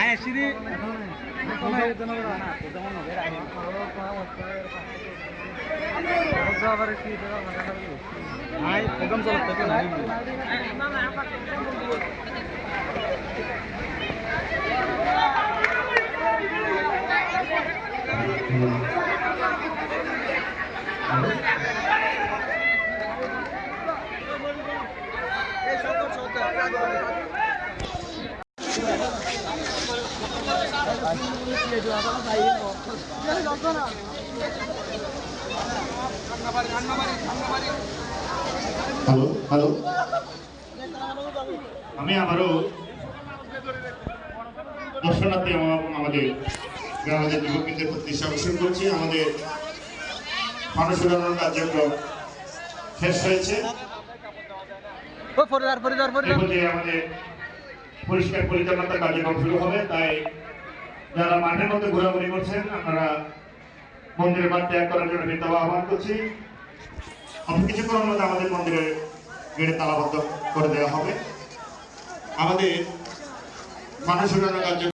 আয় সিঁড়ি আয় প্রোগ্রাম চলতে হ্যালো হ্যালো আমি আবারও দর্শনার্থী আমাদের গ্রামের যুবকদের প্রতি আকর্ষণ করছি। আমাদের মানুষ উড়ানোর কার্যক্রম শেষ হয়েছে। আমাদের পরিষ্কার পরিচ্ছন্নতা কার্যক্রম শুরু হবে, তাই যারা মাঠের মধ্যে ঘোরাঘুরি করছেন আপনারা মন্দিরের মাঠ ত্যাগ করার জন্য বিনীত আহ্বান করছি। কিছুক্ষণের মধ্যে আমাদের মন্দিরের গেটে তালাবদ্ধ করে দেওয়া হবে। আমাদের মানুষ উড়ানোর কার্যক্রম